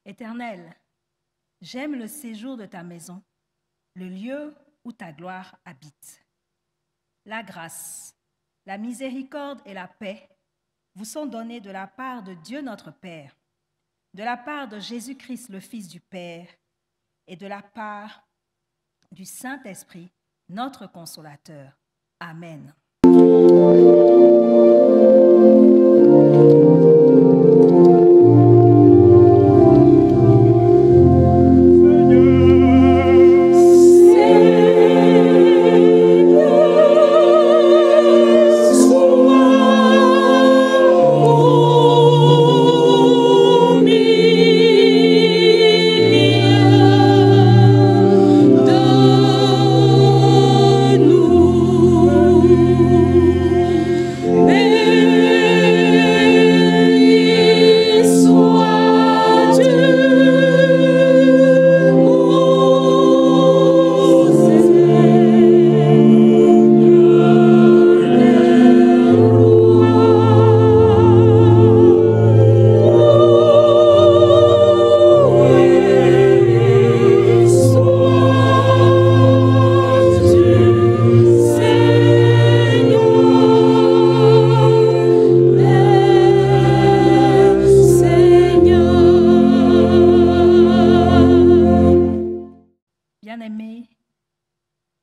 Éternel, j'aime le séjour de ta maison, le lieu où ta gloire habite. La grâce, la miséricorde et la paix vous sont données de la part de Dieu notre Père, de la part de Jésus-Christ le Fils du Père et de la part du Saint-Esprit, notre Consolateur. Amen. Bien-aimés,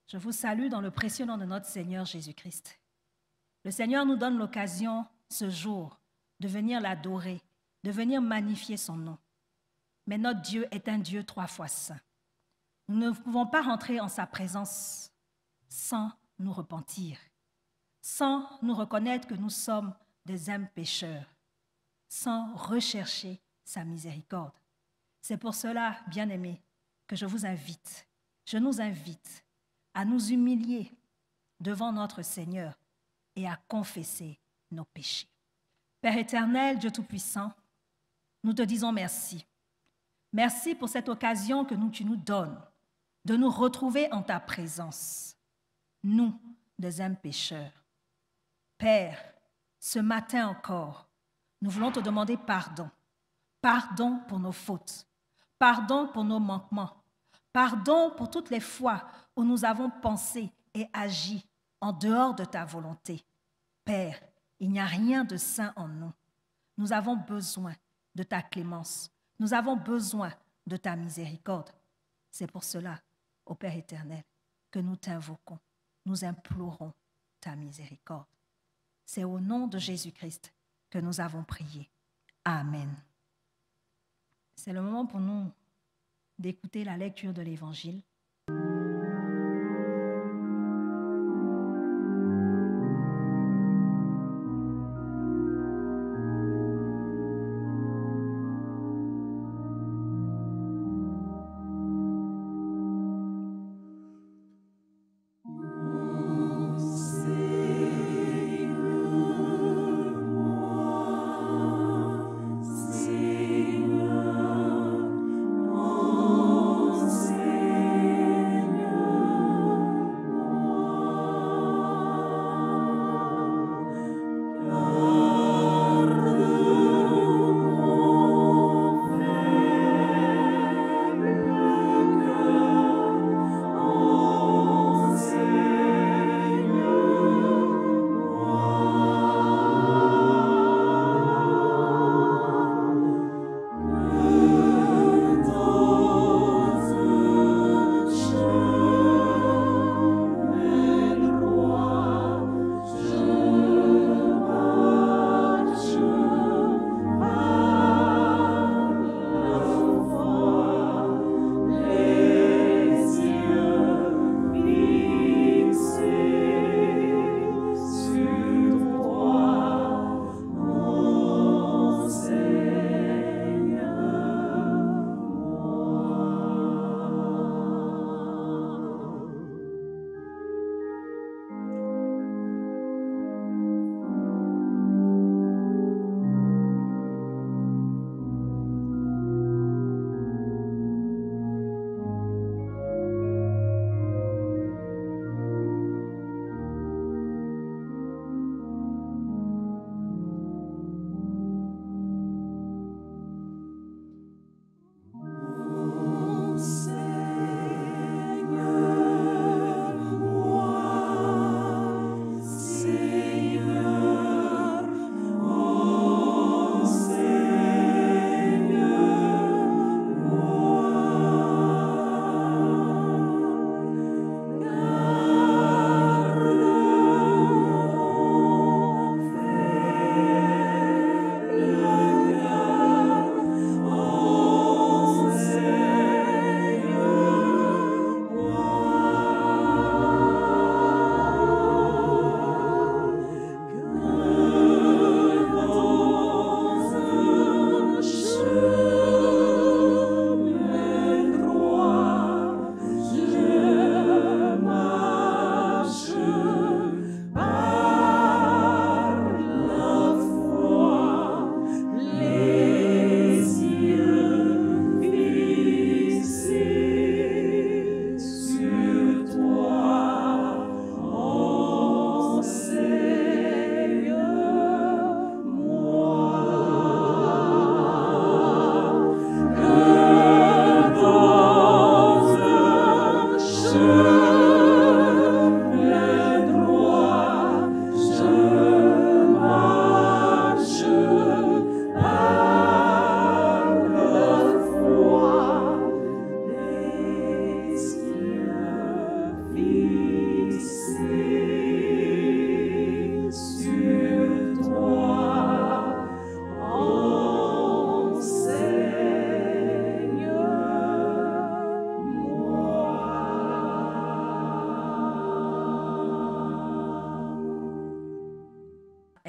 je vous salue dans le précieux nom de notre Seigneur Jésus-Christ. Le Seigneur nous donne l'occasion ce jour de venir l'adorer, de venir magnifier son nom. Mais notre Dieu est un Dieu 3 fois saint. Nous ne pouvons pas rentrer en sa présence sans nous repentir, sans nous reconnaître que nous sommes des âmes pécheurs, sans rechercher sa miséricorde. C'est pour cela, bien-aimés, que je nous invite à nous humilier devant notre Seigneur et à confesser nos péchés. Père éternel, Dieu Tout-Puissant, nous te disons merci. Merci pour cette occasion que tu nous donnes de nous retrouver en ta présence, nous, des âmes pécheurs. Père, ce matin encore, nous voulons te demander pardon. Pardon pour nos fautes, pardon pour nos manquements, pardon pour toutes les fois où nous avons pensé et agi en dehors de ta volonté. Père, il n'y a rien de saint en nous. Nous avons besoin de ta clémence. Nous avons besoin de ta miséricorde. C'est pour cela, ô Père éternel, que nous t'invoquons. Nous implorons ta miséricorde. C'est au nom de Jésus-Christ que nous avons prié. Amen. C'est le moment pour nous d'écouter la lecture de l'Évangile. Seigneur,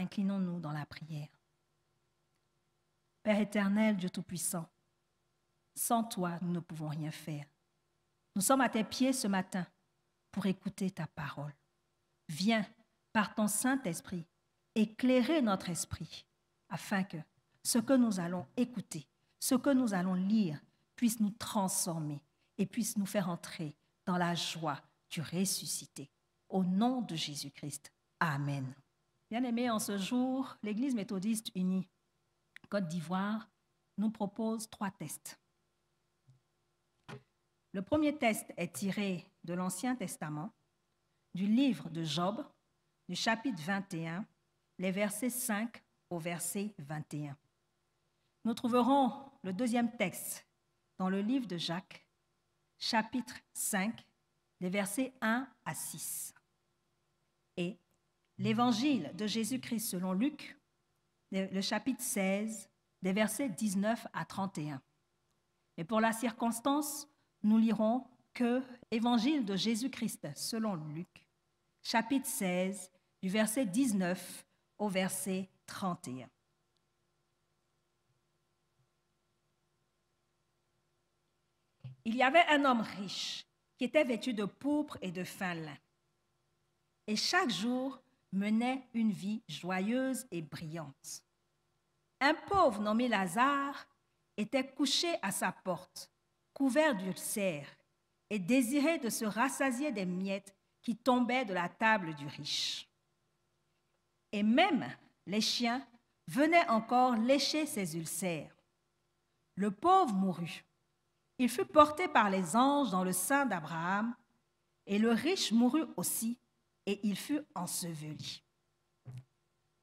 inclinons-nous dans la prière. Père éternel, Dieu Tout-Puissant, sans toi, nous ne pouvons rien faire. Nous sommes à tes pieds ce matin pour écouter ta parole. Viens, par ton Saint-Esprit, éclairer notre esprit afin que ce que nous allons écouter, ce que nous allons lire, puisse nous transformer et puisse nous faire entrer dans la joie du ressuscité. Au nom de Jésus-Christ. Amen. Bien-aimés, en ce jour, l'Église méthodiste unie Côte d'Ivoire nous propose 3 tests. Le premier test est tiré de l'Ancien Testament, du livre de Job, du chapitre 21, les versets 5 au verset 21. Nous trouverons le deuxième texte dans le livre de Jacques, chapitre 5, les versets 1 à 6. Et l'évangile de Jésus-Christ selon Luc, le chapitre 16, des versets 19 à 31. Et pour la circonstance, nous lirons que l'évangile de Jésus-Christ selon Luc, chapitre 16, du verset 19 au verset 31. Il y avait un homme riche qui était vêtu de pourpre et de fin lin, et chaque jour menait une vie joyeuse et brillante. Un pauvre nommé Lazare était couché à sa porte, couvert d'ulcères, et désirait de se rassasier des miettes qui tombaient de la table du riche. Et même les chiens venaient encore lécher ses ulcères. Le pauvre mourut. Il fut porté par les anges dans le sein d'Abraham, et le riche mourut aussi, et il fut enseveli.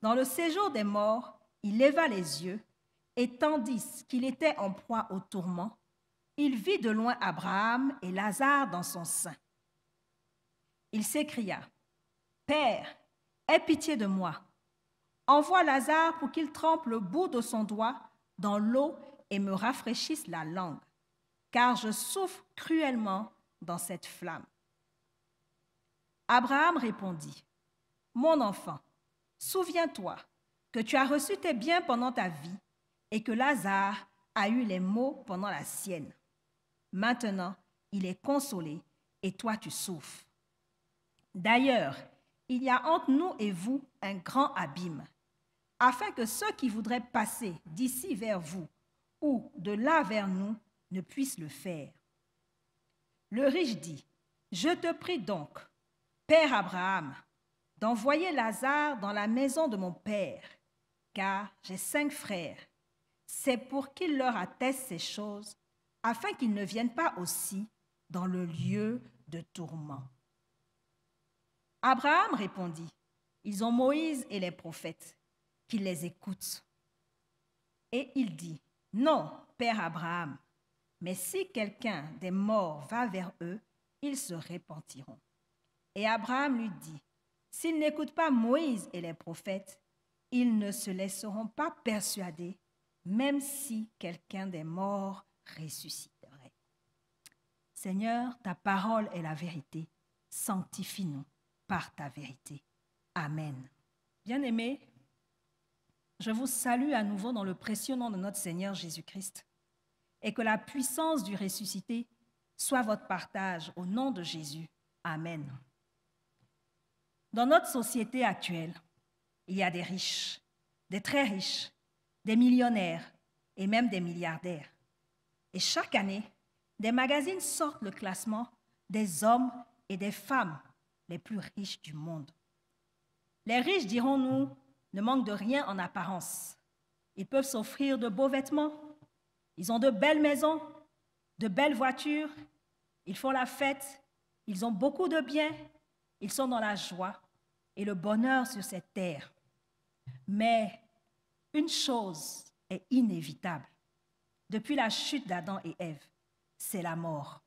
Dans le séjour des morts, il leva les yeux, et tandis qu'il était en proie au tourment, il vit de loin Abraham et Lazare dans son sein. Il s'écria, « Père, aie pitié de moi. Envoie Lazare pour qu'il trempe le bout de son doigt dans l'eau et me rafraîchisse la langue, car je souffre cruellement dans cette flamme. » Abraham répondit, « Mon enfant, souviens-toi que tu as reçu tes biens pendant ta vie et que Lazare a eu les maux pendant la sienne. Maintenant, il est consolé et toi tu souffres. D'ailleurs, il y a entre nous et vous un grand abîme, afin que ceux qui voudraient passer d'ici vers vous ou de là vers nous ne puissent le faire. » Le riche dit, « Je te prie donc, Père Abraham, d'envoyer Lazare dans la maison de mon père, car j'ai 5 frères. C'est pour qu'il leur atteste ces choses, afin qu'ils ne viennent pas aussi dans le lieu de tourment. » Abraham répondit, « Ils ont Moïse et les prophètes, qu'ils les écoutent. » Et il dit, « Non, Père Abraham, mais si quelqu'un des morts va vers eux, ils se repentiront. » Et Abraham lui dit, « S'ils n'écoutent pas Moïse et les prophètes, ils ne se laisseront pas persuader, même si quelqu'un des morts ressusciterait. » Seigneur, ta parole est la vérité. Sanctifie-nous par ta vérité. Amen. Bien-aimés, je vous salue à nouveau dans le précieux nom de notre Seigneur Jésus-Christ, et que la puissance du ressuscité soit votre partage au nom de Jésus. Amen. Dans notre société actuelle, il y a des riches, des très riches, des millionnaires et même des milliardaires. Et chaque année, des magazines sortent le classement des hommes et des femmes les plus riches du monde. Les riches, dirons-nous, ne manquent de rien en apparence. Ils peuvent s'offrir de beaux vêtements, ils ont de belles maisons, de belles voitures, ils font la fête, ils ont beaucoup de biens, ils sont dans la joie et le bonheur sur cette terre. Mais une chose est inévitable. Depuis la chute d'Adam et Ève, c'est la mort.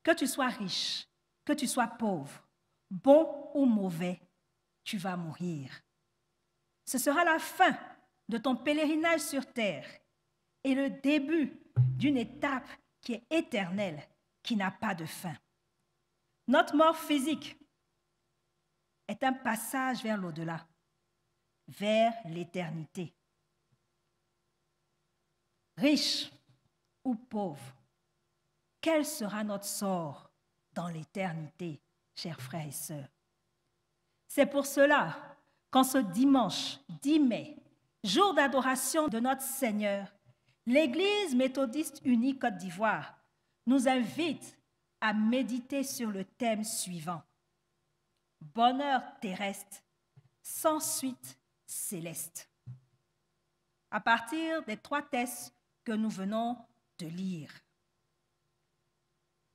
Que tu sois riche, que tu sois pauvre, bon ou mauvais, tu vas mourir. Ce sera la fin de ton pèlerinage sur terre et le début d'une étape qui est éternelle, qui n'a pas de fin. Notre mort physique est un passage vers l'au-delà. vers l'éternité. Riche ou pauvre, quel sera notre sort dans l'éternité, chers frères et sœurs? C'est pour cela qu'en ce dimanche 10 mai, jour d'adoration de notre Seigneur, l'Église méthodiste unie Côte d'Ivoire nous invite à méditer sur le thème suivant: bonheur terrestre sans suite céleste. À partir des 3 textes que nous venons de lire.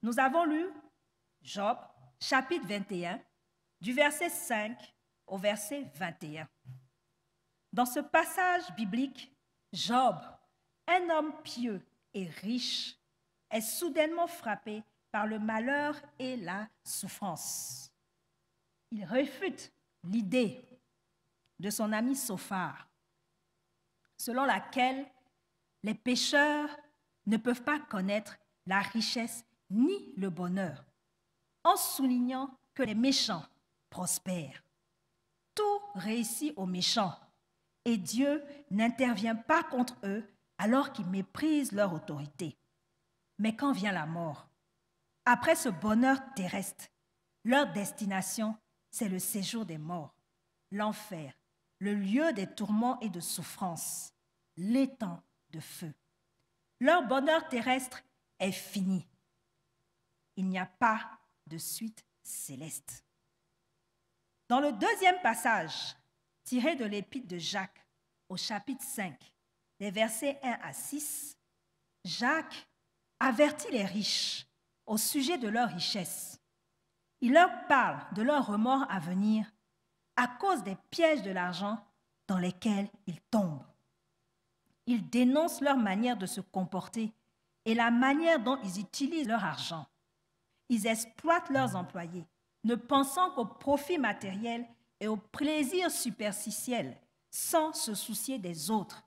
Nous avons lu Job, chapitre 21, du verset 5 au verset 21. Dans ce passage biblique, Job, un homme pieux et riche, est soudainement frappé par le malheur et la souffrance. Il réfute l'idée de son ami Sophar, selon laquelle les pécheurs ne peuvent pas connaître la richesse ni le bonheur, en soulignant que les méchants prospèrent. Tout réussit aux méchants et Dieu n'intervient pas contre eux alors qu'ils méprisent leur autorité. Mais quand vient la mort, après ce bonheur terrestre, leur destination, c'est le séjour des morts, l'enfer, le lieu des tourments et de souffrances, l'étang de feu. Leur bonheur terrestre est fini. Il n'y a pas de suite céleste. Dans le deuxième passage, tiré de l'épître de Jacques, au chapitre 5, les versets 1 à 6, Jacques avertit les riches au sujet de leur richesse. Il leur parle de leur remords à venir à cause des pièges de l'argent dans lesquels ils tombent. Il dénonce leur manière de se comporter et la manière dont ils utilisent leur argent. Ils exploitent leurs employés, ne pensant qu'au profit matériel et au plaisir superficiel, sans se soucier des autres,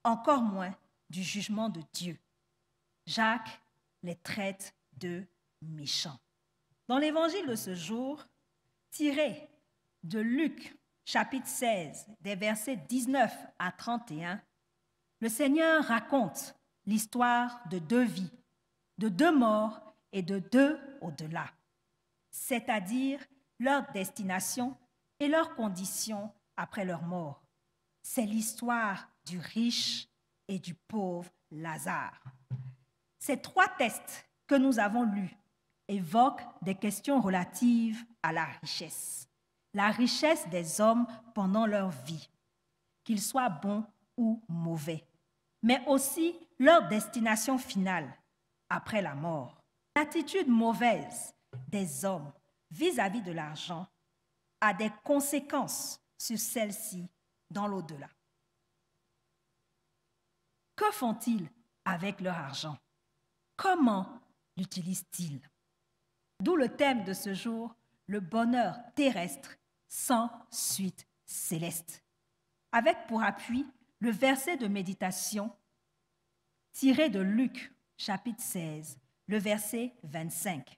encore moins du jugement de Dieu. Jacques les traite de méchants. Dans l'évangile de ce jour, tiré de Luc, chapitre 16, des versets 19 à 31, le Seigneur raconte l'histoire de 2 vies, de 2 morts et de 2 au-delà, c'est-à-dire leur destination et leurs conditions après leur mort. C'est l'histoire du riche et du pauvre Lazare. Ces 3 textes que nous avons lus évoquent des questions relatives à la richesse des hommes pendant leur vie, qu'ils soient bons ou mauvais, mais aussi leur destination finale après la mort. L'attitude mauvaise des hommes vis-à-vis de l'argent a des conséquences sur celle-ci dans l'au-delà. Que font-ils avec leur argent? Comment l'utilisent-ils? D'où le thème de ce jour, le bonheur terrestre sans suite céleste, avec pour appui le verset de méditation tiré de Luc, chapitre 16, le verset 25.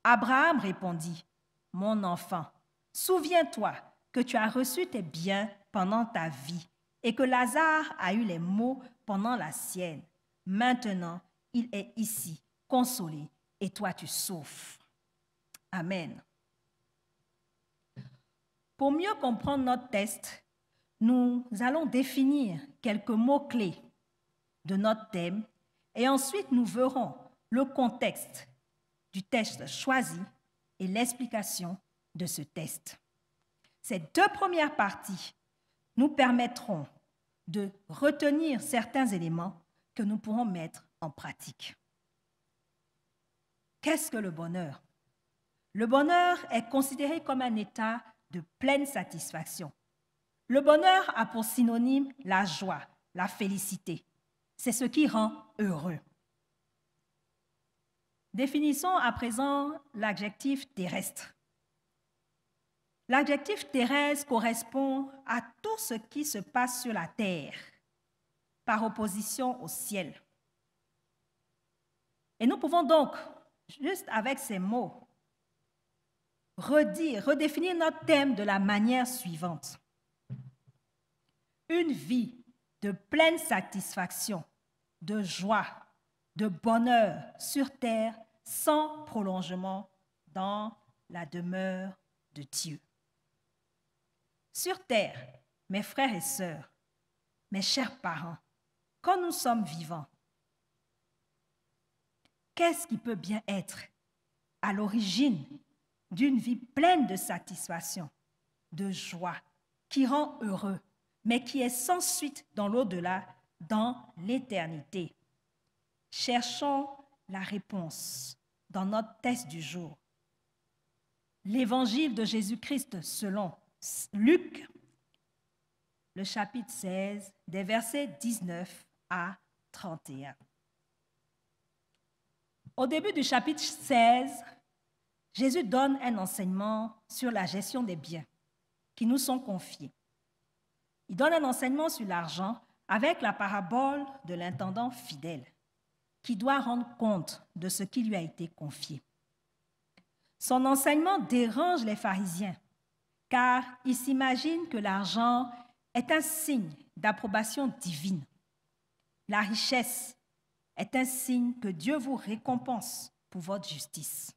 Abraham répondit: « Mon enfant, souviens-toi que tu as reçu tes biens pendant ta vie et que Lazare a eu les maux pendant la sienne. Maintenant, il est ici, consolé, et toi tu souffres. » Amen. Pour mieux comprendre notre texte, nous allons définir quelques mots-clés de notre thème et ensuite nous verrons le contexte du texte choisi et l'explication de ce texte. Ces 2 premières parties nous permettront de retenir certains éléments que nous pourrons mettre en pratique. Qu'est-ce que le bonheur? Le bonheur est considéré comme un état de pleine satisfaction. Le bonheur a pour synonyme la joie, la félicité. C'est ce qui rend heureux. Définissons à présent l'adjectif terrestre. L'adjectif terrestre correspond à tout ce qui se passe sur la terre, par opposition au ciel. Et nous pouvons donc, juste avec ces mots, redéfinir notre thème de la manière suivante. une vie de pleine satisfaction, de joie, de bonheur sur terre sans prolongement dans la demeure de Dieu. Sur terre, mes frères et sœurs, mes chers parents, quand nous sommes vivants, qu'est-ce qui peut bien être à l'origine d'une vie pleine de satisfaction, de joie, qui rend heureux, mais qui est sans suite dans l'au-delà, dans l'éternité? Cherchons la réponse dans notre texte du jour. L'évangile de Jésus-Christ selon Luc, le chapitre 16, des versets 19 à 31. Au début du chapitre 16, Jésus donne un enseignement sur la gestion des biens qui nous sont confiés. Il donne un enseignement sur l'argent avec la parabole de l'intendant fidèle qui doit rendre compte de ce qui lui a été confié. Son enseignement dérange les pharisiens car ils s'imaginent que l'argent est un signe d'approbation divine. La richesse est un signe que Dieu vous récompense pour votre justice.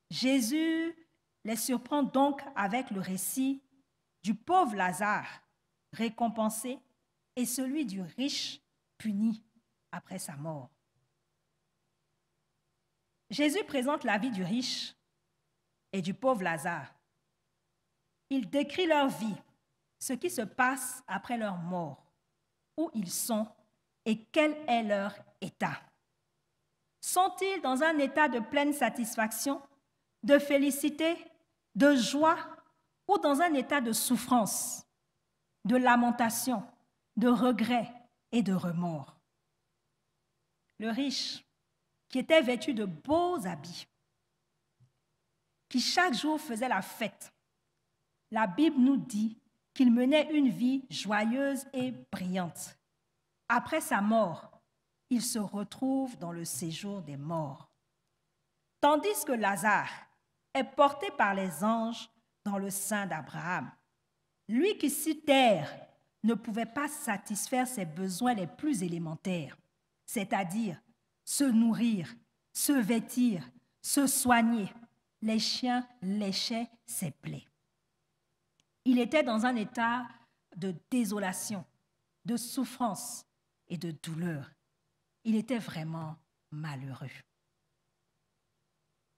Jésus les surprend donc avec le récit du pauvre Lazare récompensé et celui du riche puni après sa mort. Jésus présente la vie du riche et du pauvre Lazare. Il décrit leur vie, ce qui se passe après leur mort, où ils sont et quel est leur état. Sont-ils dans un état de pleine satisfaction, de félicité, de joie ou dans un état de souffrance, de lamentation, de regret et de remords? Le riche, qui était vêtu de beaux habits, qui chaque jour faisait la fête, la Bible nous dit qu'il menait une vie joyeuse et brillante. Après sa mort, il se retrouve dans le séjour des morts. Tandis que Lazare est porté par les anges dans le sein d'Abraham. Lui qui sur terre ne pouvait pas satisfaire ses besoins les plus élémentaires, c'est-à-dire se nourrir, se vêtir, se soigner. Les chiens léchaient ses plaies. Il était dans un état de désolation, de souffrance et de douleur. Il était vraiment malheureux.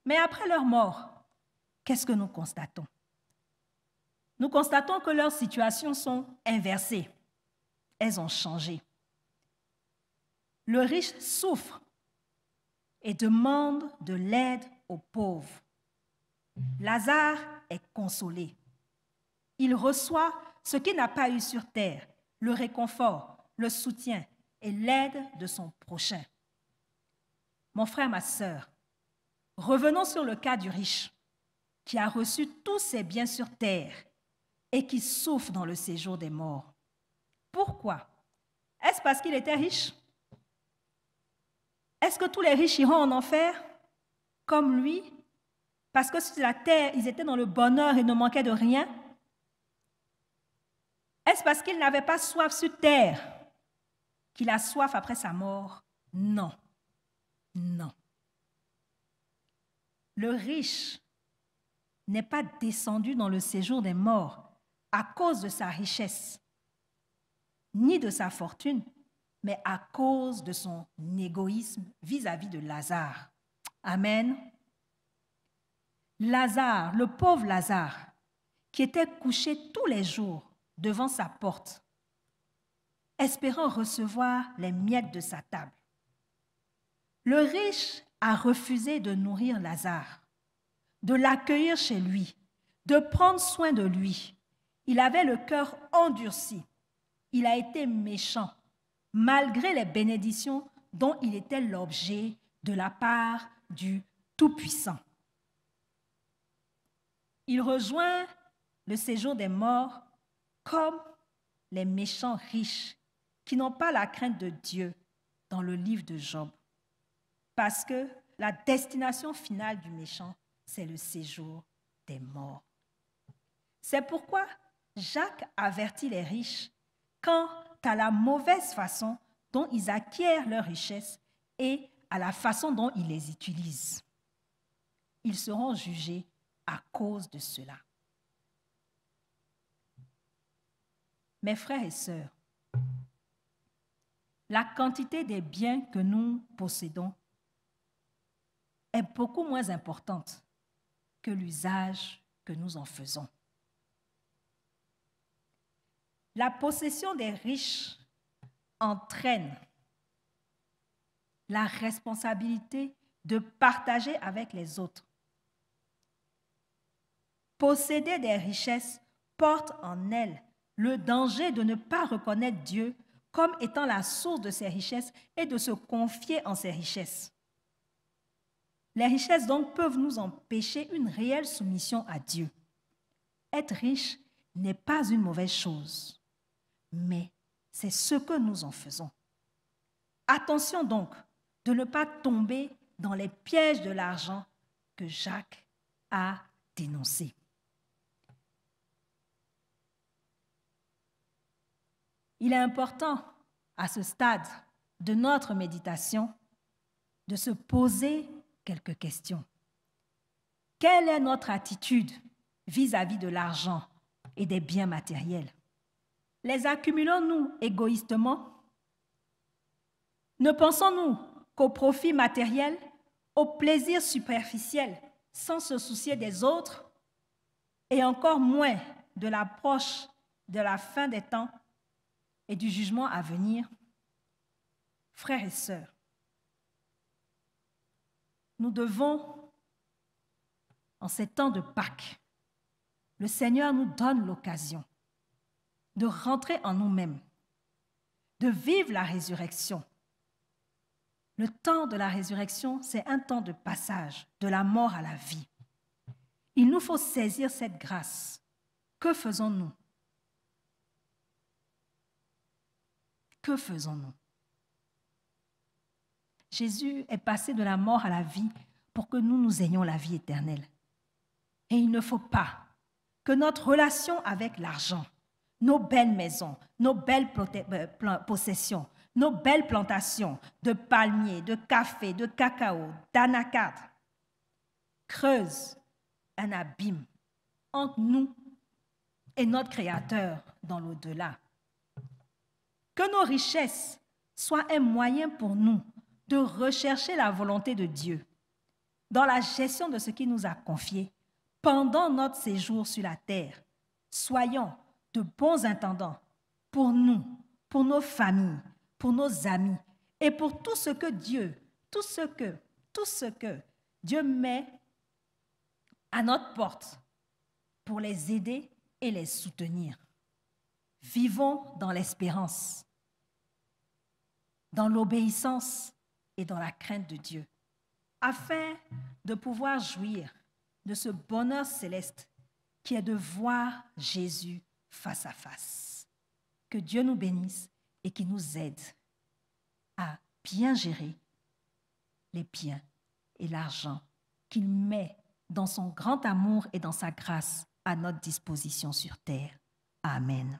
Mais après leur mort, qu'est-ce que nous constatons? Nous constatons que leurs situations sont inversées. Elles ont changé. Le riche souffre et demande de l'aide aux pauvres. Lazare est consolé. Il reçoit ce qu'il n'a pas eu sur terre, le réconfort, le soutien et l'aide de son prochain. Mon frère, ma sœur, revenons sur le cas du riche qui a reçu tous ses biens sur terre et qui souffre dans le séjour des morts. Pourquoi? Est-ce parce qu'il était riche? Est-ce que tous les riches iront en enfer comme lui? Parce que sur la terre, ils étaient dans le bonheur et ne manquaient de rien? Est-ce parce qu'il n'avait pas soif sur terre qu'il a soif après sa mort? Non. Non. Le riche n'est pas descendu dans le séjour des morts à cause de sa richesse, ni de sa fortune, mais à cause de son égoïsme vis-à-vis de Lazare. Amen. Lazare, le pauvre Lazare, qui était couché tous les jours devant sa porte, espérant recevoir les miettes de sa table. Le riche a refusé de nourrir Lazare, de l'accueillir chez lui, de prendre soin de lui. Il avait le cœur endurci. Il a été méchant, malgré les bénédictions dont il était l'objet de la part du Tout-Puissant. Il rejoint le séjour des morts comme les méchants riches qui n'ont pas la crainte de Dieu dans le livre de Job. Parce que la destination finale du méchant, c'est le séjour des morts. C'est pourquoi Jacques avertit les riches quant à la mauvaise façon dont ils acquièrent leurs richesses et à la façon dont ils les utilisent. Ils seront jugés à cause de cela. Mes frères et sœurs, la quantité des biens que nous possédons est beaucoup moins importante que l'usage que nous en faisons. La possession des riches entraîne la responsabilité de partager avec les autres. Posséder des richesses porte en elle le danger de ne pas reconnaître Dieu comme étant la source de ses richesses et de se confier en ses richesses. Les richesses donc peuvent nous empêcher une réelle soumission à Dieu. Être riche n'est pas une mauvaise chose, mais c'est ce que nous en faisons. Attention donc de ne pas tomber dans les pièges de l'argent que Jacques a dénoncés. Il est important, à ce stade de notre méditation, de se poser quelques questions. Quelle est notre attitude vis-à-vis de l'argent et des biens matériels? Les accumulons-nous égoïstement? Ne pensons-nous qu'au profit matériel, au plaisir superficiel, sans se soucier des autres, et encore moins de l'approche de la fin des temps et du jugement à venir? Frères et sœurs, nous devons, en ces temps de Pâques, le Seigneur nous donne l'occasion de rentrer en nous-mêmes, de vivre la résurrection. Le temps de la résurrection, c'est un temps de passage, de la mort à la vie. Il nous faut saisir cette grâce. Que faisons-nous? Que faisons-nous? Jésus est passé de la mort à la vie pour que nous ayons la vie éternelle. Et il ne faut pas que notre relation avec l'argent, nos belles maisons, nos belles possessions, nos belles plantations de palmiers, de café, de cacao, d'anacarde, creusent un abîme entre nous et notre Créateur dans l'au-delà. Que nos richesses soient un moyen pour nous de rechercher la volonté de Dieu dans la gestion de ce qu'il nous a confié pendant notre séjour sur la terre. Soyons de bons intendants pour nous, pour nos familles, pour nos amis et pour tout ce que Dieu met à notre porte pour les aider et les soutenir. Vivons dans l'espérance, dans l'obéissance et dans la crainte de Dieu, afin de pouvoir jouir de ce bonheur céleste qui est de voir Jésus face à face. Que Dieu nous bénisse et qu'il nous aide à bien gérer les biens et l'argent qu'il met dans son grand amour et dans sa grâce à notre disposition sur terre. Amen.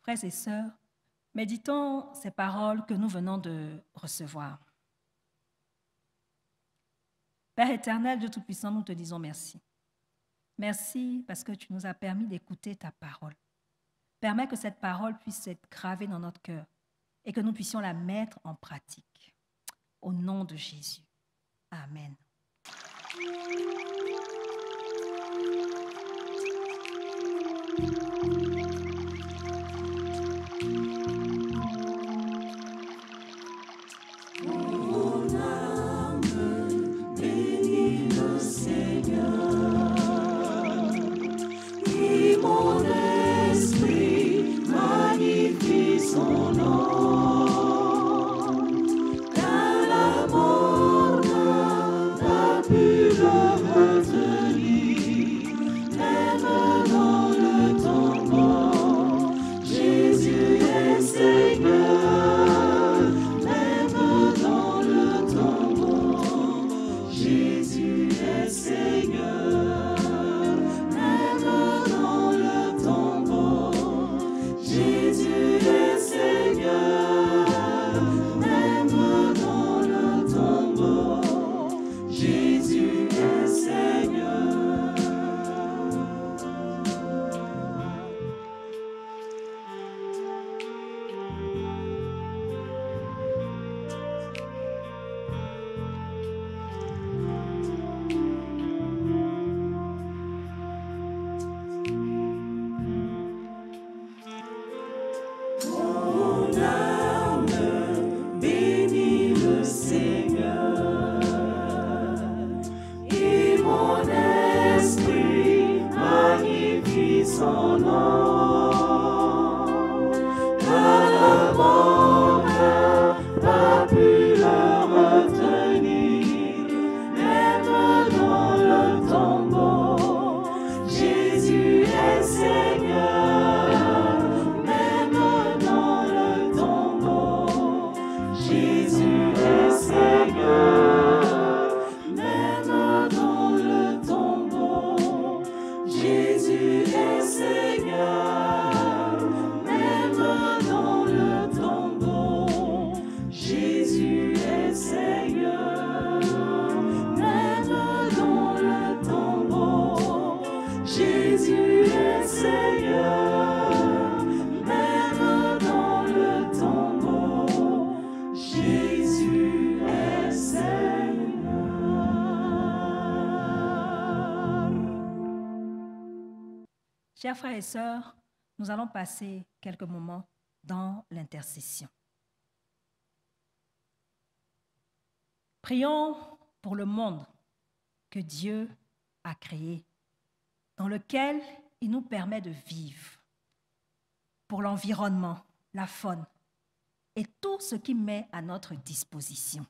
Frères et sœurs, méditons ces paroles que nous venons de recevoir. Père éternel, Dieu Tout-Puissant, nous te disons merci. Merci parce que tu nous as permis d'écouter ta parole. Permets que cette parole puisse être gravée dans notre cœur et que nous puissions la mettre en pratique. Au nom de Jésus. Amen. Car la mort n'a pas pu le son nom. Le monde n'a pas pu le retenir, même dans le tombeau. Jésus est Seigneur, même dans le tombeau. Jésus est Seigneur, même dans le tombeau. Jésus est Seigneur, même dans le tombeau. Jésus est Seigneur, même dans le tombeau. Jésus est Seigneur, même dans le tombeau. Jésus est Seigneur. Chers frères et sœurs, nous allons passer quelques moments dans l'intercession. Prions pour le monde que Dieu a créé, dans lequel il nous permet de vivre, pour l'environnement, la faune et tout ce qui met à notre disposition.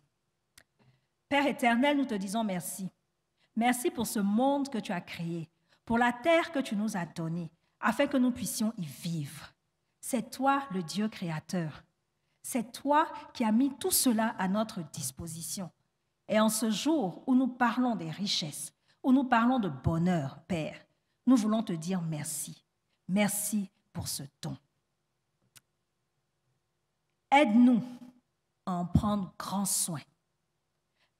Père éternel, nous te disons merci. Merci pour ce monde que tu as créé, pour la terre que tu nous as donnée, afin que nous puissions y vivre. C'est toi le Dieu créateur. C'est toi qui as mis tout cela à notre disposition. Et en ce jour où nous parlons des richesses, où nous parlons de bonheur, Père, nous voulons te dire merci. Merci pour ce don. Aide-nous à en prendre grand soin.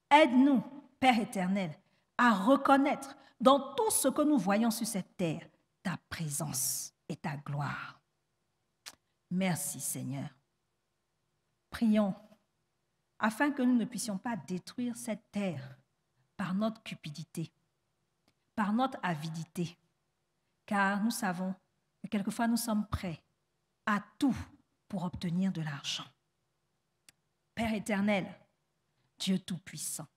Aide-nous, Père éternel, à reconnaître dans tout ce que nous voyons sur cette terre ta présence et ta gloire. Merci, Seigneur. Prions afin que nous ne puissions pas détruire cette terre par notre cupidité, par notre avidité, car nous savons que quelquefois nous sommes prêts à tout pour obtenir de l'argent. Père éternel, Dieu Tout-Puissant,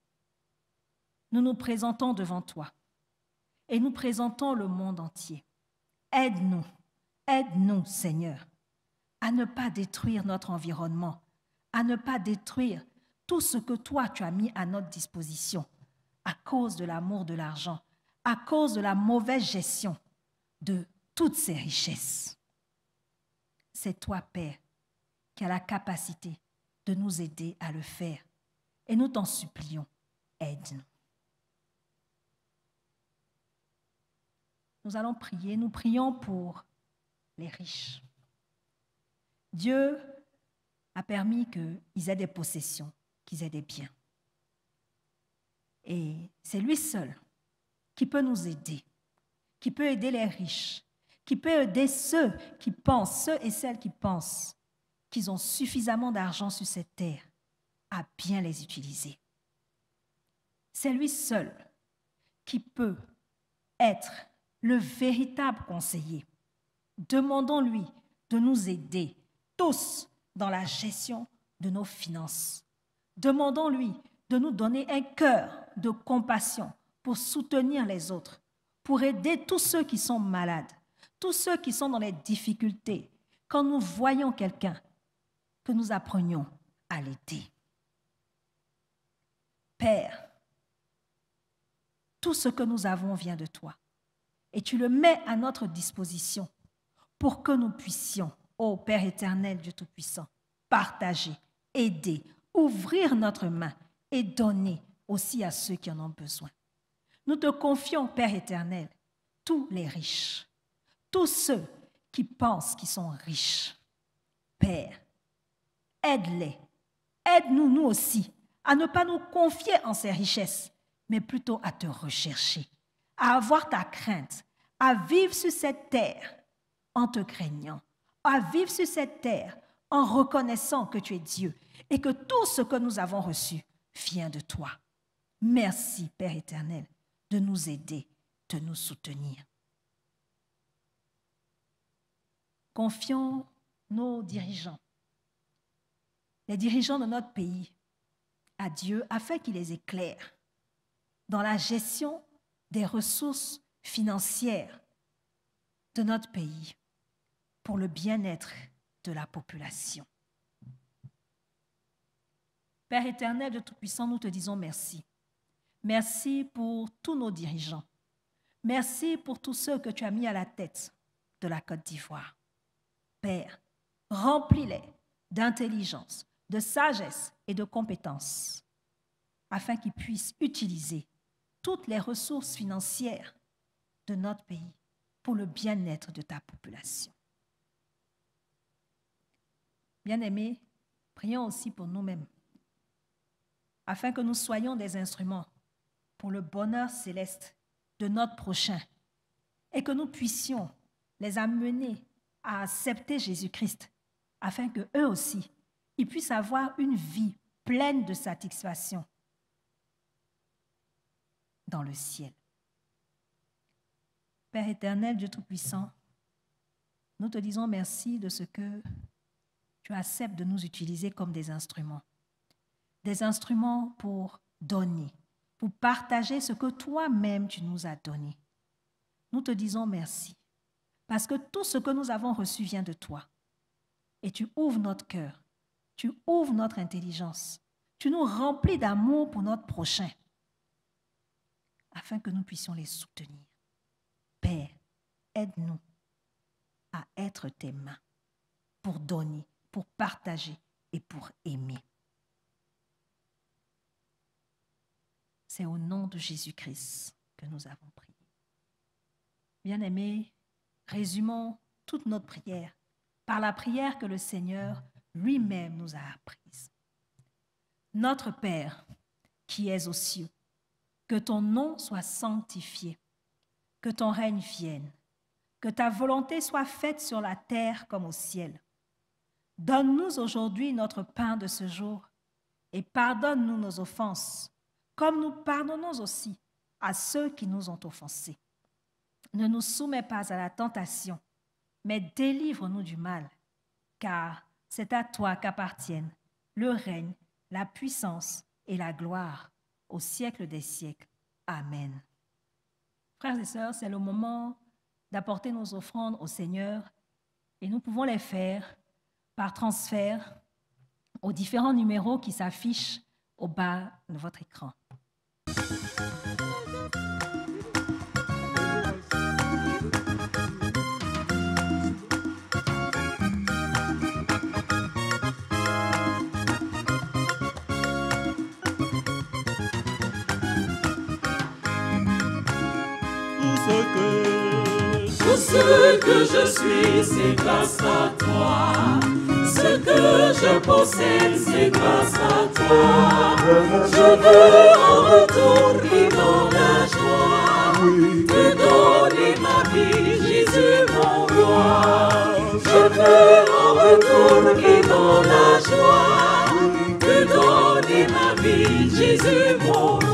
nous nous présentons devant toi et nous présentons le monde entier. Aide-nous, Seigneur, à ne pas détruire notre environnement, à ne pas détruire tout ce que toi tu as mis à notre disposition à cause de l'amour de l'argent, à cause de la mauvaise gestion de toutes ces richesses. C'est toi, Père, qui as la capacité de nous aider à le faire. Et nous t'en supplions, aide-nous. Nous allons prier, nous prions pour les riches. Dieu a permis qu'ils aient des possessions, qu'ils aient des biens. Et c'est lui seul qui peut nous aider, qui peut aider les riches, qui peut aider ceux et celles qui pensent qu'ils ont suffisamment d'argent sur cette terre à bien les utiliser. C'est lui seul qui peut être le véritable conseiller. Demandons-lui de nous aider tous dans la gestion de nos finances. Demandons-lui de nous donner un cœur de compassion pour soutenir les autres, pour aider tous ceux qui sont malades, tous ceux qui sont dans les difficultés. Quand nous voyons quelqu'un, que nous apprenions à l'aider. Père, tout ce que nous avons vient de toi et tu le mets à notre disposition pour que nous puissions, ô Père éternel, Dieu Tout-Puissant, partager, aider, ouvrir notre main et donner aussi à ceux qui en ont besoin. Nous te confions, Père éternel, tous les riches, tous ceux qui pensent qu'ils sont riches. Père, aide-les, aide-nous, nous aussi, à ne pas nous confier en ces richesses, mais plutôt à te rechercher, à avoir ta crainte, à vivre sur cette terre en te craignant, à vivre sur cette terre en reconnaissant que tu es Dieu et que tout ce que nous avons reçu vient de toi. Merci, Père éternel, de nous aider, de nous soutenir. Confions nos dirigeants, les dirigeants de notre pays, à Dieu afin qu'il les éclaire dans la gestion des ressources financières de notre pays, pour le bien-être de la population. Père éternel de Tout-Puissant, nous te disons merci. Merci pour tous nos dirigeants. Merci pour tous ceux que tu as mis à la tête de la Côte d'Ivoire. Père, remplis-les d'intelligence, de sagesse et de compétences, afin qu'ils puissent utiliser toutes les ressources financières de notre pays pour le bien-être de ta population. Bien-aimés, prions aussi pour nous-mêmes, afin que nous soyons des instruments pour le bonheur céleste de notre prochain et que nous puissions les amener à accepter Jésus-Christ, afin qu'eux aussi, ils puissent avoir une vie pleine de satisfaction dans le ciel. Père éternel, Dieu Tout-Puissant, nous te disons merci de ce que tu acceptes de nous utiliser comme des instruments pour donner, pour partager ce que toi-même tu nous as donné. Nous te disons merci, parce que tout ce que nous avons reçu vient de toi. Et tu ouvres notre cœur, tu ouvres notre intelligence, tu nous remplis d'amour pour notre prochain, afin que nous puissions les soutenir. Père, aide-nous à être tes mains pour donner, pour partager et pour aimer. C'est au nom de Jésus-Christ que nous avons prié. Bien-aimés, résumons toute notre prière par la prière que le Seigneur lui-même nous a apprise. Notre Père, qui es aux cieux, que ton nom soit sanctifié, que ton règne vienne, que ta volonté soit faite sur la terre comme au ciel. Donne-nous aujourd'hui notre pain de ce jour et pardonne-nous nos offenses, comme nous pardonnons aussi à ceux qui nous ont offensés. Ne nous soumets pas à la tentation, mais délivre-nous du mal, car c'est à toi qu'appartiennent le règne, la puissance et la gloire au siècle des siècles. Amen. Frères et sœurs, c'est le moment d'apporter nos offrandes au Seigneur et nous pouvons les faire par transfert aux différents numéros qui s'affichent au bas de votre écran. Tout ce que je suis, c'est grâce à toi. Ce que je possède, c'est grâce à toi. Je veux en retour et dans la joie te donner ma vie, Jésus mon roi. Je veux en retour et dans la joie te donner ma vie, Jésus mon roi.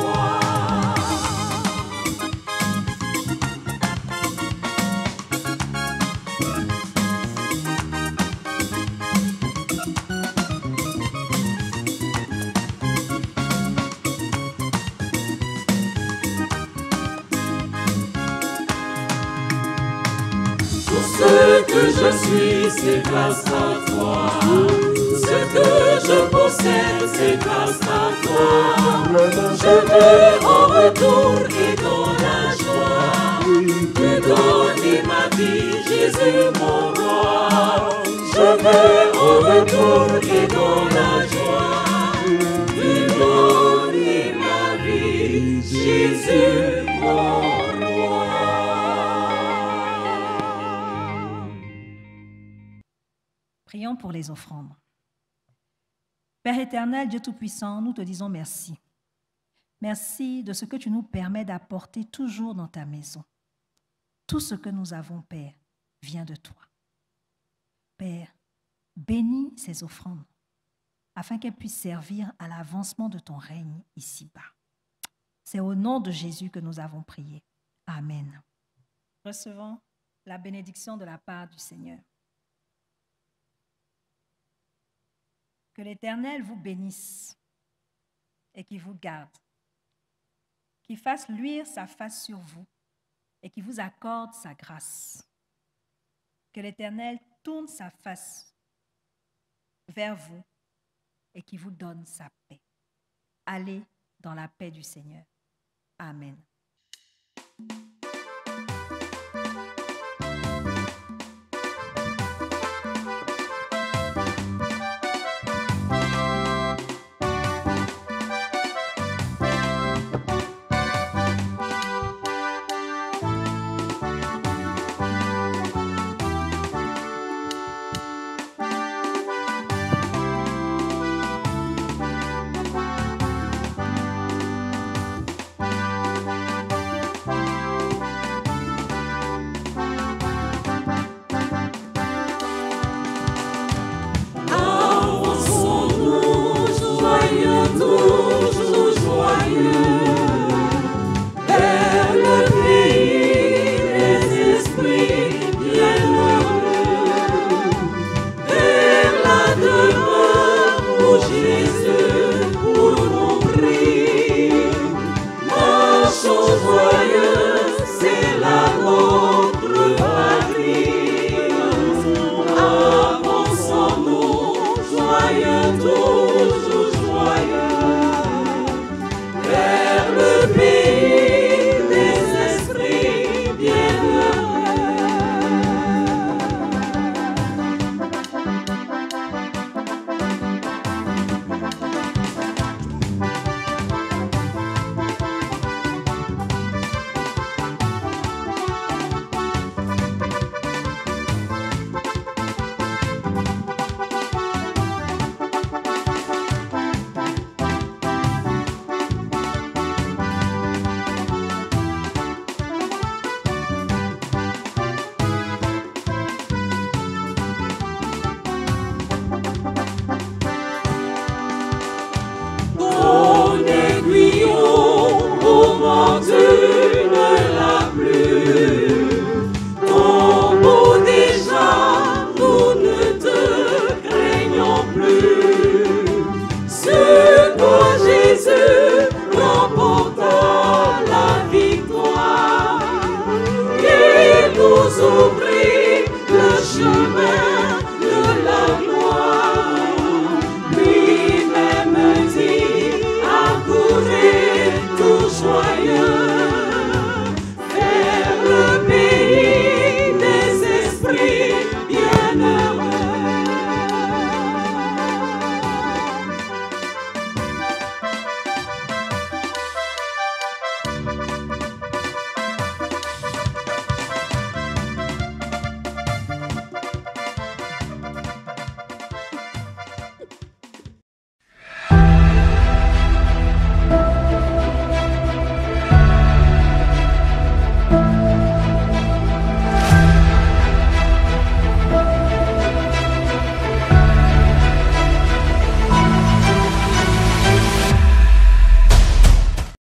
Ce que je suis, c'est grâce à toi. Ce que je possède, c'est grâce à toi. Je veux en retour et dans la joie te donner ma vie, Jésus mon roi. Je veux en retour et dans la joie te donner ma vie, Jésus mon roi. Prions pour les offrandes. Père éternel, Dieu Tout-Puissant, nous te disons merci. Merci de ce que tu nous permets d'apporter toujours dans ta maison. Tout ce que nous avons, Père, vient de toi. Père, bénis ces offrandes afin qu'elles puissent servir à l'avancement de ton règne ici-bas. C'est au nom de Jésus que nous avons prié. Amen. Recevons la bénédiction de la part du Seigneur. Que l'Éternel vous bénisse et qu'il vous garde, qu'il fasse luire sa face sur vous et qu'il vous accorde sa grâce. Que l'Éternel tourne sa face vers vous et qu'il vous donne sa paix. Allez dans la paix du Seigneur. Amen.